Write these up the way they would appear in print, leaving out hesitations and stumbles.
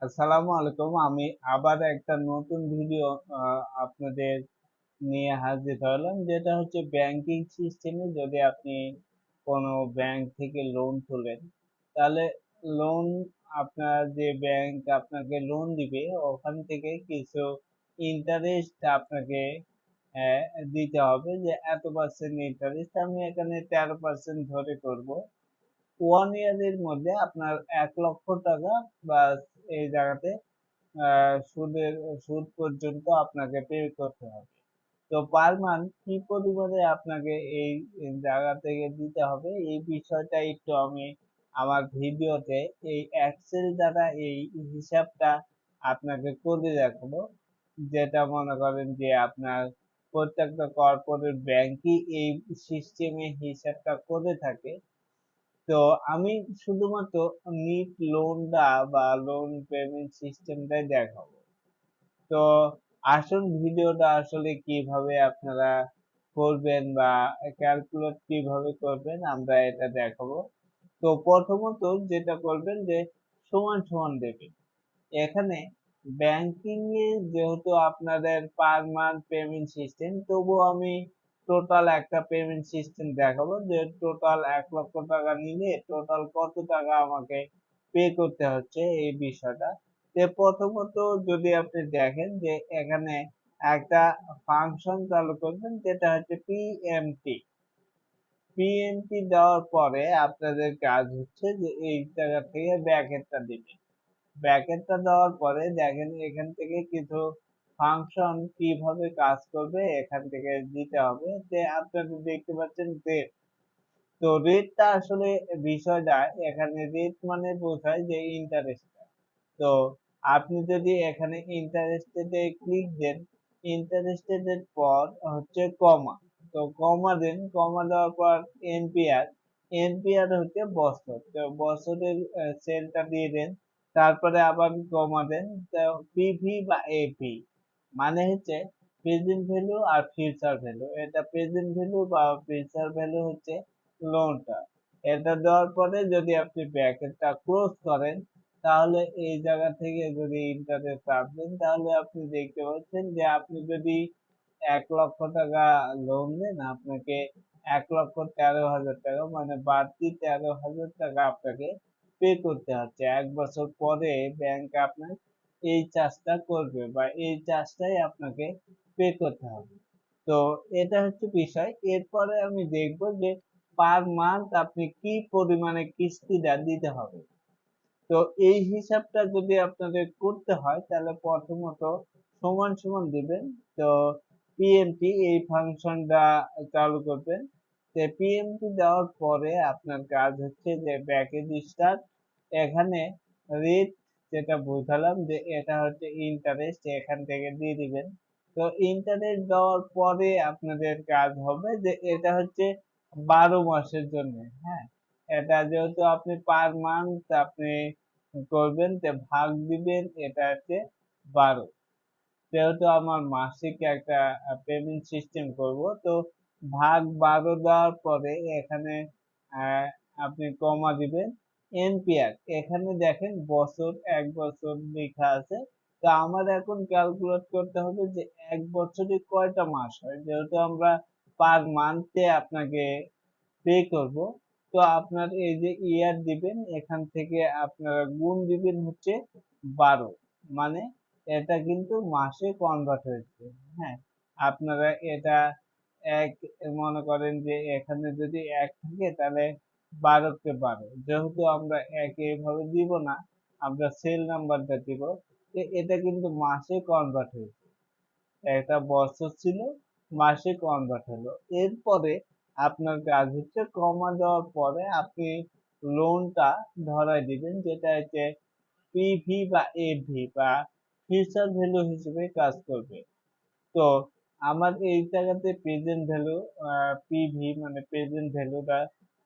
আসসালামু আলাইকুম। আমি আবার একটা নতুন ভিডিও আপনাদের নিয়ে হাজির হলাম, যেটা হচ্ছে ব্যাংকিং সিস্টেমে যদি আপনি কোনো ব্যাংক থেকে লোন তোলেন, তাহলে লোন আপনার যে ব্যাংক আপনাকে লোন দিবে ওখান থেকে কিছু ইন্টারেস্ট আপনাকে আহ, দিতে হবে, যে এত পার্সেন্ট ইন্টারেস্ট। আমি এখানে 13% ধরে করব। 1 ইয়ারের মধ্যে আপনার 1 লক্ষ টাকা বা এই জায়গাতে সুদের সুদ পর্যন্ত আপনাকে পে করতে হবে। তো পার মান্থ কি পরিমাণে আপনাকে এই জায়গা থেকে দিতে হবে, এই বিষয়টা একটু আমি আমার ভিডিওতে এই এক্সেল দ্বারা এই হিসাবটা আপনাকে করে দেখাবো। যেটা মনে করেন যে আপনার প্রত্যেকটা কর্পোরেট ব্যাংকই এই সিস্টেমে হিসাবটা করে থাকে। তো আমি শুধুমাত্র নিট লোনটা বা লোন পেমেন্ট সিস্টেমটাই দেখাবো। তো আসল ভিডিওটা আসলে কিভাবে আপনারা করবেন বা ক্যালকুলেট কিভাবে করবেন আমরা এটা দেখাবো। তো প্রথমত যেটা করবেন যে সমান সমান দেবেন। এখানে ব্যাংকিং এ যেহেতু আপনাদের পার মান্থ পেমেন্ট সিস্টেম, তবুও আমি টোটাল একটা পেমেন্ট সিস্টেম দেখাবো, যে টোটাল 1 লক্ষ টাকা নিলে টোটাল কত টাকা আমাকে পে করতে হচ্ছে এই বিষয়টা। যে প্রথমত যদি আপনি দেখেন যে এখানে একটা ফাংশন চালু করবেন, যেটা হচ্ছে পিএমটি। পিএমটি দেওয়ার পরে আপনাদের কাজ হচ্ছে যে এই জায়গা থেকে ব্র্যাকেটটা দিবেন। ব্র্যাকেটটা দেওয়ার পরে দেখেন এখান থেকে কিছু ফাংশন কিভাবে কাজ করবে এখান থেকে দিতে হবে। যে আপনারা দেখতে পাচ্ছেন রেট। তো রেটটা আসলে বিষয়টা, এখানে রেট মানে বোঝায় যে ইন্টারেস্ট। তো আপনি যদি এখানে ইন্টারেস্টেড এ ক্লিক দেন, ইন্টারেস্টেড এর পর হচ্ছে কমা। তো কমা দেন, কমা দেওয়ার পর এনপিআর। এনপিআর হচ্ছে বছর, তো বছরের সেলটা দিয়ে দেন। তারপরে আবার কমা দেন। তো পিভি বা এপি মানে হচ্ছে প্রেজেন্ট ভ্যালু আর ফিউচার ভ্যালু। এটা প্রেজেন্ট ভ্যালু বা ফিউচার ভ্যালু হচ্ছে লোনটা। এটা দেওয়ার পরে যদি আপনি ব্র্যাকেটটা ক্লোজ করেন, তাহলে এই জায়গা থেকে যদি ইন্টারেস্ট আসবেন, তাহলে আপনি দেখতে পাচ্ছেন যে আপনি যদি 1 লক্ষ টাকা লোন নেন, আপনাকে 1,13,000 টাকা মানে বাড়তি 13,000 টাকা আপনাকে পে করতে হচ্ছে। 1 বছর পরে ব্যাংক আপনার এই চার্জটা করবে বা এই চার্জটাই আপনাকে পে করতে হবে। তো এটা হচ্ছে বিষয়। এরপরে আমি দেখবো যে পার মান্থ আপনি কি পরিমাণে কিস্তিটা দিতে হবে। তো এই হিসাবটা যদি আপনাদের করতে হয়, তাহলে প্রথমত সমান সমান দিবেন। তো পিএমটি এই ফাংশনটা চালু করবেন। তো পিএমটি দেওয়ার পরে আপনার কাজ হচ্ছে যে প্যাকেজ স্টার্ট। এখানে রেট যেটা বোঝালাম যে এটা হচ্ছে ইন্টারেস্ট, এখান থেকে দিয়ে দিবেন। তো ইন্টারেস্ট দেওয়ার পরে আপনাদের কাজ হবে যে এটা হচ্ছে 12 মাসের জন্য। হ্যাঁ, এটা যেহেতু আপনি পার মান্থ আপনি করবেন, তো ভাগ দিবেন, এটা হচ্ছে 12। যেহেতু আমার মাসিক একটা পেমেন্ট সিস্টেম করব, তো ভাগ 12 দেওয়ার পরে এখানে আহ, আপনি কমা দিবেন। এনপিআর এখানে দেখেন বছর, 1 বছর লেখা আছে। তো আমার এখন ক্যালকুলেট করতে হবে যে 1 বছরে কয়টা মাস হয়, যেহেতু আমরা পার মান্থে আপনাকে পে করব। তো আপনার এই যে ইয়ার দিবেন, এখান থেকে আপনারা গুণ দিবেন হচ্ছে 12, মানে এটা কিন্তু মাসে কনভার্ট হয়েছে। হ্যাঁ, আপনারা এটা এক মনে করেন যে এখানে যদি 1 থাকে তাহলে 12 কে 12, যেহেতু আমরা একে এভাবে দিব না, আমরা সেল নাম্বারটা দিব। তো এটা কিন্তু মাসে কনভার্ট হয়েছে। একটা বছর ছিল, মাসে কনভার্ট হলো। এরপরে আপনার কাজ হচ্ছে কমা দেওয়ার পরে আপনি লোনটা ধরায় দিবেন, যেটা হচ্ছে পিভি বা এভি বা ফিউচার ভ্যালু হিসেবে কাজ করবে। তো আমার এই জায়গাতে প্রেজেন্ট ভ্যালু, পিভি মানে প্রেজেন্ট ভ্যালুটা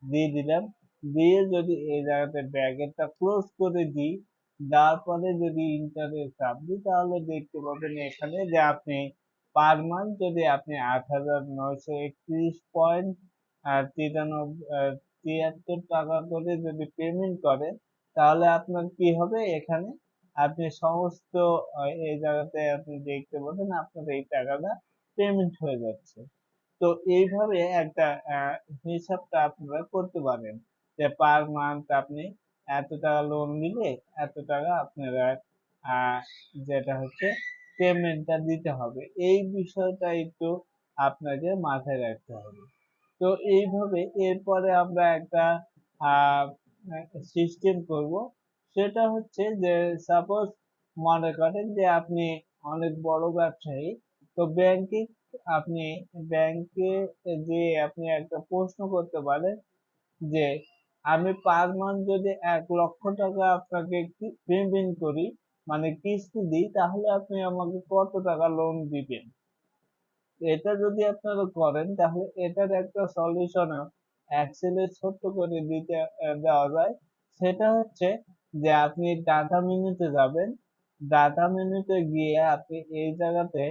দিয়ে দিলাম। দিয়ে যদি এই জায়গাতে ব্র্যাকেটটা ক্লোজ করে দিই, দেওয়ার পরে যদি ইন্টারের চাপ দিই, তাহলে দেখতে পাবেন এখানে যে আপনি পার মান্থ যদি আপনি 8,931.93 73 টাকা করে যদি পেমেন্ট করেন, তাহলে আপনার কি হবে এখানে আপনি সমস্ত এই জায়গাতে আপনি দেখতে পাবেন আপনার এই টাকাটা পেমেন্ট হয়ে যাচ্ছে। তো এইভাবে একটা হিসাবটা আপনারা করতে পারেন যে পার মান্থ আপনি এত টাকা লোন নিলে এত টাকা আপনারা আহ, যেটা হচ্ছে পেমেন্টটা দিতে হবে, এই বিষয়টা একটু আপনাকে মাথায় রাখতে হবে। তো এইভাবে এরপরে আমরা একটা সিস্টেম করব, সেটা হচ্ছে যে সাপোজ মনে করেন যে আপনি অনেক বড় ব্যবসায়ী, তো ব্যাংকে আপনি ব্যাংকে যে আপনি একটা প্রশ্ন করতে পারেন যে আমি পার মান্থ যদি 1 লক্ষ টাকা আপনাকে পেমেন্ট করি, মানে কিস্তি দিই, তাহলে আপনি আমাকে কত টাকা লোন দিবেন। এটা যদি আপনারা করেন তাহলে এটার একটা সলিউশন এক্সেলে ছোট্ট করে দিতে দেওয়া যায়। সেটা হচ্ছে যে আপনি ডাটা মেনুতে যাবেন, ডাটা মেনুতে গিয়ে আপনি এই জায়গাতে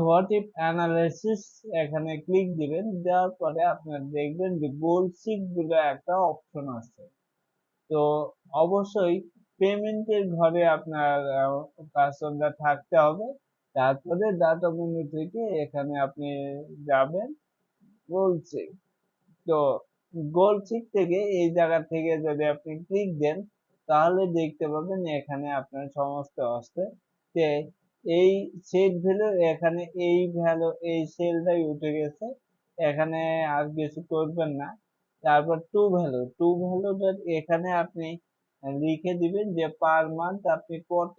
হোয়াট ইফ অ্যানালাইসিস এখানে ক্লিক দিবেন, দেওয়ার পরে আপনার দেখবেন যে গোল শিট বলে একটা অপশন আছে। তো অবশ্যই পেমেন্টের ঘরে আপনার পাসওয়ার্ডটা থাকতে হবে। তারপরে ডাটা মেনু থেকে এখানে আপনি যাবেন বলছে। তো গোল চিক থেকে এই জায়গা থেকে যদি আপনি ক্লিক দেন, তাহলে দেখতে পাবেন এখানে আপনার সমস্ত আসছে যে এই সেট ভ্যালু, এখানে এই ভ্যালু এই সেলটাই উঠে গেছে, এখানে আর কিছু করবেন না। তারপর টু ভ্যালুটা এখানে আপনি লিখে দিবেন যে পার মান্থ আপনি কত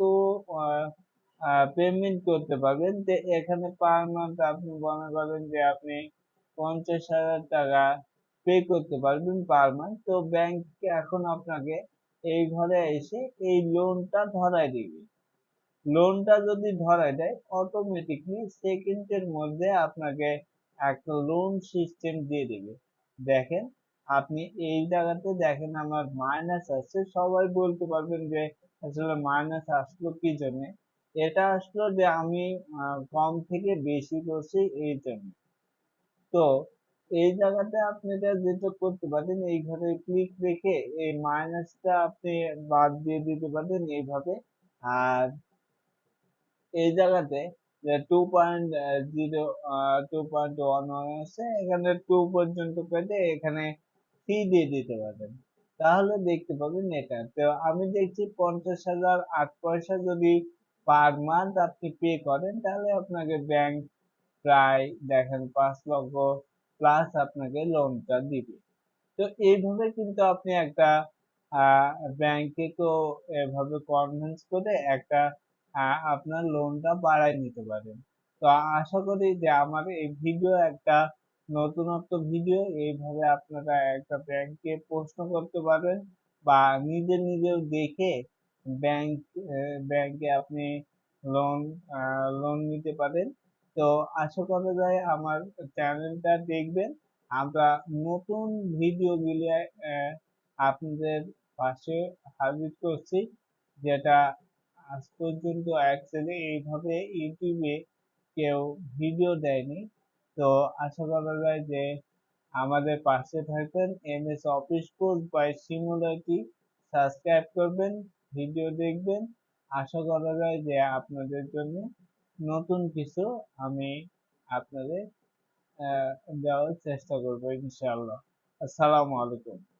পেমেন্ট করতে পারবেন। যে এখানে পার মান্থ আপনি মনে করেন যে আপনি 50,000 টাকা পে করতে পারবেন পার মান্থ। তো ব্যাংক এখন আপনাকে এই ঘরে এসে এই লোনটা ধরায় দিবে। লোনটা যদি ধরায় দেয়, অটোমেটিকলি সেকেন্ডের মধ্যে আপনাকে একটা লোন সিস্টেম দিয়ে দিবে। দেখেন, আপনি এই জায়গাতে দেখেন আমার মাইনাস আসছে, সবাই বলতে পারবেন যে আসলে মাইনাস আসলো কি জন্য। এটা আসলো যে আমি কম থেকে বেশি করছি এই জন্য। তো এই জায়গাতে আপনারা যেটা করতে পারেন, এই ঘরে ক্লিক রেখে এই মাইনাসটা আপনি বাদ দিয়ে দিতে পারেন এইভাবে। আর এই জায়গাতে যে 2.0 2.11 আছে, এখানে 2 পর্যন্ত কেটে এখানে 3 দিয়ে দিতে পারেন, তাহলে দেখতে পাবেন এটা। তো আমি দেখছি 50,008 পয়সা যদি পার মান্থ আপনি পে করেন, তাহলে আপনাকে ব্যাংক প্রায় দেখেন 5 লক্ষ প্লাস আপনাকে লোনটা দিবে। তো এইভাবে কিন্তু আপনি একটা ব্যাংকে তো এভাবে কনভিন্স করে একটা আপনার লোনটা বাড়ায় নিতে পারেন। তো আশা করি যে আমার এই ভিডিও একটা নতুনত্ব ভিডিও, এইভাবে আপনারা একটা ব্যাংকে প্রশ্ন করতে পারবেন বা নিজে নিজেও দেখে ব্যাংক ব্যাংকে আপনি লোন লোন নিতে পারেন। তো আশা করা যায় আমার চ্যানেলটা দেখবেন। আমরা নতুন ভিডিওগুলি আপনাদের পাশে হাজির করছি, যেটা আজ পর্যন্ত অ্যাকচুয়ালি এইভাবে ইউটিউবে কেউ ভিডিও দেয়নি। তো আশা করা যায় যে আমাদের পাশে থাকবেন। এমএস অফিস কোর্স বাই শিমুলিটি সাবস্ক্রাইব করবেন, ভিডিও দেখবেন। আশা করা যায় যে আপনাদের জন্য নতুন কিছু আমি আপনাদের দেওয়ার চেষ্টা করবো ইনশাআল্লাহ। আসসালামু আলাইকুম।